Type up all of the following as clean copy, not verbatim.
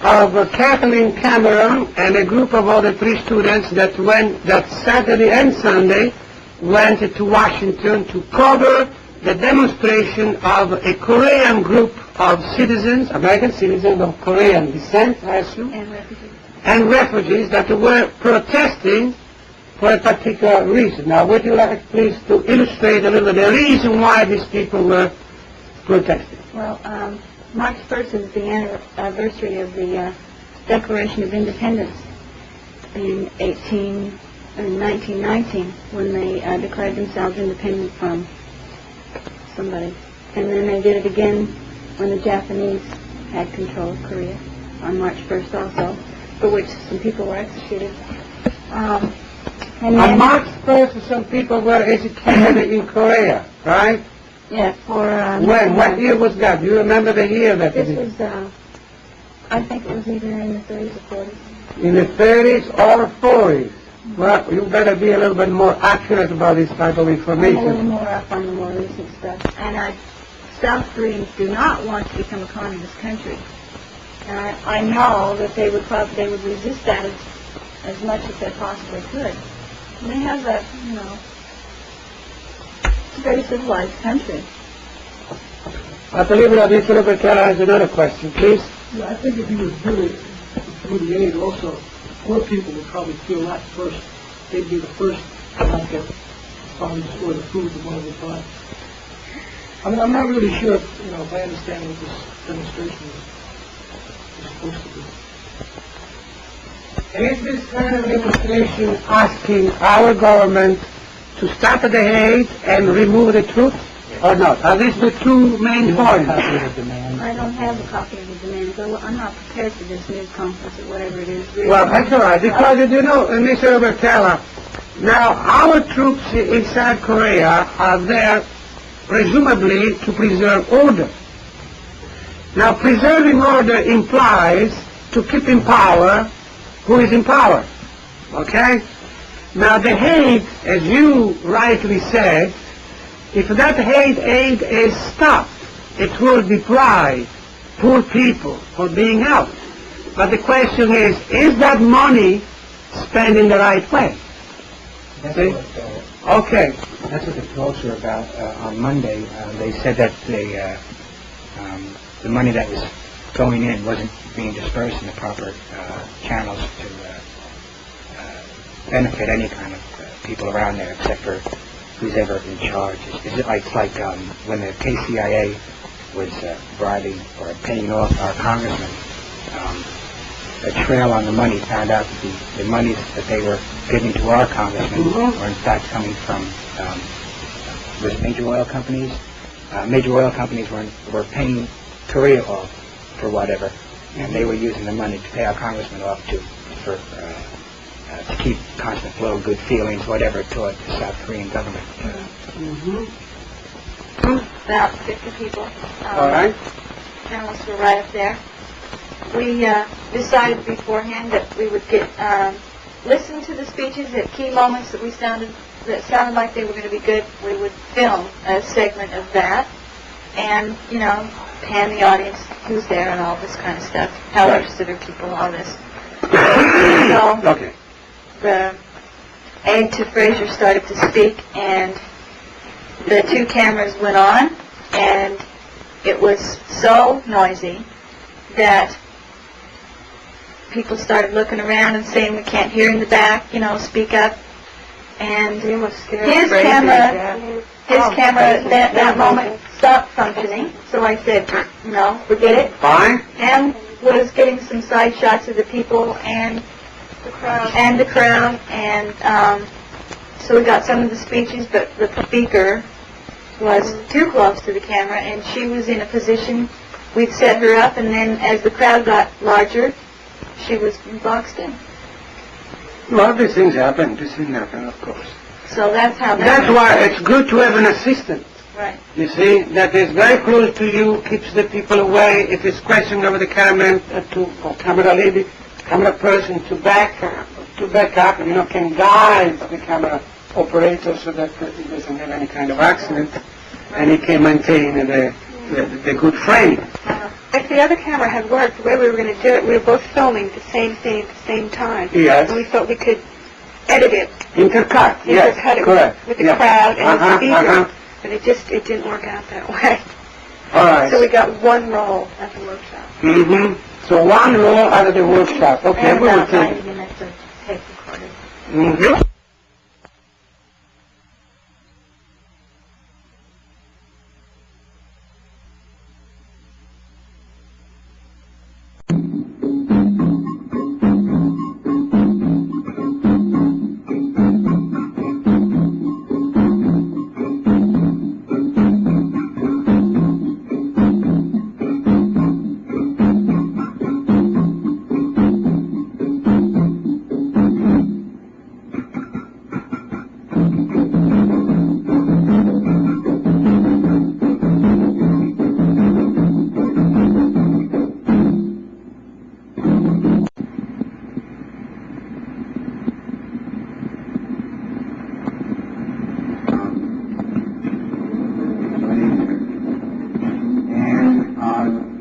of Kathleen Cameron and a group of other 3 students that went that Saturday and Sunday went to Washington to cover the demonstration of a Korean group of citizens, American citizens of Korean descent, I assume, and refugees that were protesting for a particular reason. Now, would you like, please, to illustrate a little the reason why these people were protesting? Well, March 1st is the anniversary of the Declaration of Independence in 1919, when they declared themselves independent from somebody. And then they did it again when the Japanese had control of Korea on March 1st also, for which some people were executed. And on March 1st, some people were executed in Korea, right? Yeah, for... when? What year was that? Do you remember the year that this was, I think it was either in the 30s or 40s. In the 30s or 40s? Well, you better be a little bit more accurate about this type of information. I'm a little more up on the more recent stuff. And South Koreans do not want to become a communist country. And I know that they would resist that as much as they possibly could. And they have a, it's a very civilized country. I believe that Mr. Bertella has another question, please. Yeah, I think if he was doing it through the aid also, poor people would probably feel that first. They'd be the first to not get funds or the food the one of the time. I mean, I'm not really sure if I understand what this demonstration is supposed to be. Is this kind of demonstration asking our government to stop the hate and remove the troops or not? Are these the 2 main points? I don't have a copy of the demands. I'm not prepared for this news conference or whatever it is. Well, that's all right, because Mr. Bertella, now our troops in South Korea are there presumably to preserve order. Now, preserving order implies to keep in power who is in power, okay? Now, the hate, as you rightly said, if that hate aid is stopped, it will deprive poor people from being out. But the question is that money spent in the right way? Okay. That's what the talks were about on Monday. They said that the money that was going in wasn't being dispersed in the proper channels to benefit any kind of people around there, except for who's ever in charge. Is it like when the KCIA was bribing or paying off our congressman? A trail on the money found out that the monies that they were giving to our congressmen were in fact coming from major oil companies. Major oil companies were paying Korea off for whatever, and they were using the money to pay our congressmen off to keep constant flow of good feelings, whatever, toward the South Korean government. About 50 people. All right. Journalists were right up there. We decided beforehand that we would listen to the speeches at key moments that sounded like they were going to be good. We would film a segment of that, and pan the audience who's there and all this kind of stuff. How interested are people? All this. So the aide to Fraser started to speak, and the 2 cameras went on, and it was so noisy that people started looking around and saying, "We can't hear in the back, speak up." And his camera at that moment stopped functioning. So I said, "No, forget it." Fine. And was getting some side shots of the people and the crowd. And so we got some of the speeches, but the speaker was too close to the camera, and she was in a position. We'd set her up, and then as the crowd got larger, she was boxed in. Well, these things happen, of course. So that's how That's why it's good to have an assistant. Right. You see, that is very close to you, keeps the people away. If it's questioning over the camera, camera person to back up, can guide the camera operator so that he doesn't have any kind of accident, and he can maintain the good frame. I the other camera had worked, the way we were going to do it, we were both filming the same thing at the same time. Yes. And we thought we could edit it, Intercut, yes, intercut it correct. with the yes. crowd and the speaker. Uh-huh. But it didn't work out that way. All right. So we got one roll at the workshop. Mm-hmm. So one roll out of the workshop. Okay, And we will 90 take. minutes of tape recorded. Mm-hmm.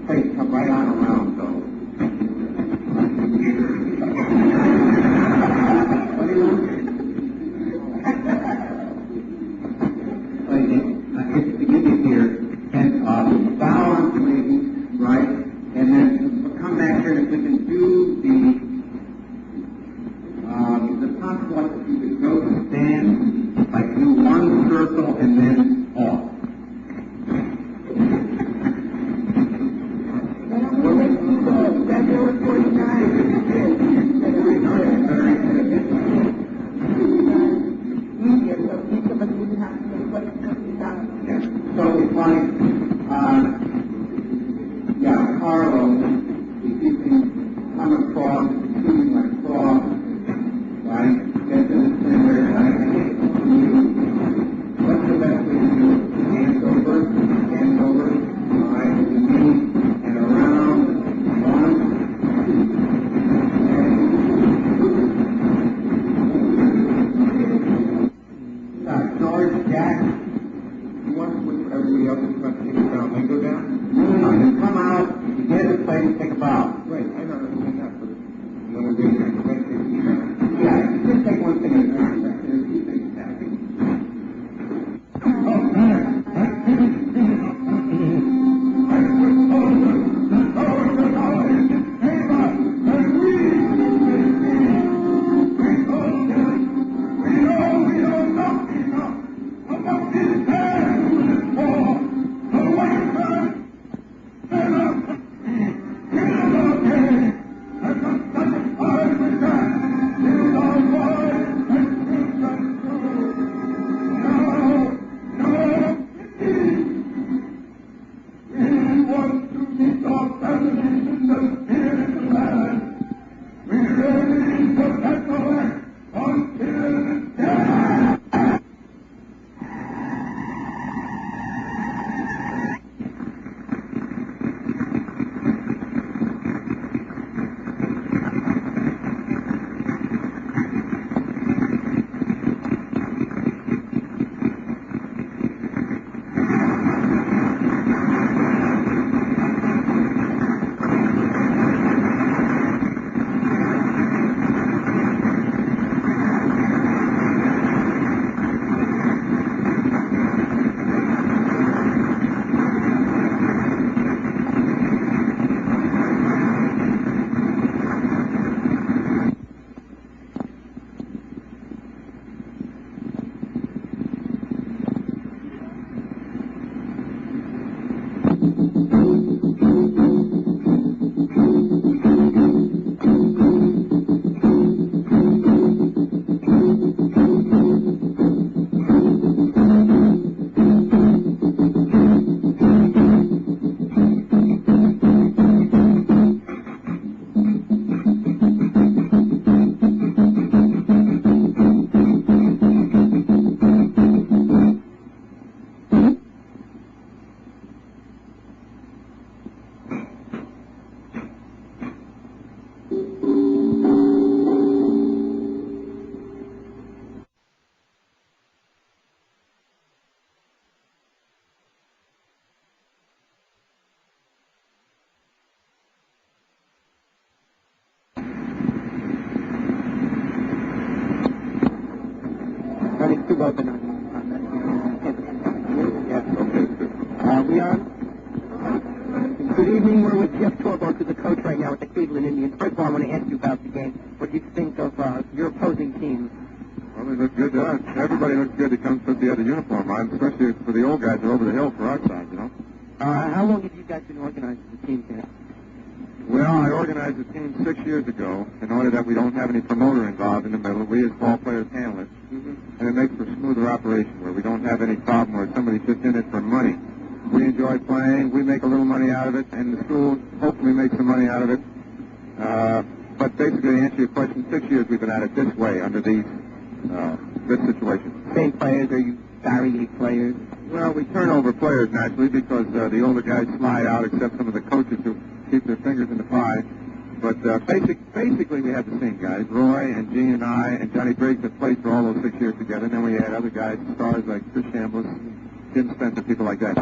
Please come right on around, though. It's to give you here, and balance maybe, right? And then come back here, and if we can do the concept, if you could go to stand, like do one circle and then off. So it's like, Carlo, if you can come across, shooting across, right, get to the center, right, what's the best way to do it? Hands over, all right, with the knee, and around, 1, 2. George, Jack, you want to put everybody else in front of you down, then go down? No, you come out, you get a place, open on that. Yes. We on? Good evening. We're with Jeff Torborg, who's the coach right now with the Cleveland Indians. First of all, I want to ask you about the game. What do you think of your opposing team? Well, they look good to us. Everybody looks good that comes with the other uniform on, especially for the old guys that are over the hill for our side, you know. How long have you guys been organizing the team, Ken? Well, I organized the team 6 years ago in order that we don't have any promoter involved in the middle. We as ball players handle it. And it makes for a smoother operation where we don't have any problem where somebody's just in it for money. We enjoy playing. We make a little money out of it, and the school hopefully makes some money out of it. But basically, to answer your question, 6 years we've been at it this way under this situation. Same players, or you variate players? Well, we turn over players naturally because the older guys slide out, except some of the coaches who keep their fingers in the pie. But basically, we have the same guys. Roy and Gene and I and Johnny Briggs have played for all those 6 years together. And then we had other guys, stars like Chris Chambliss, Jim Spencer, people like that.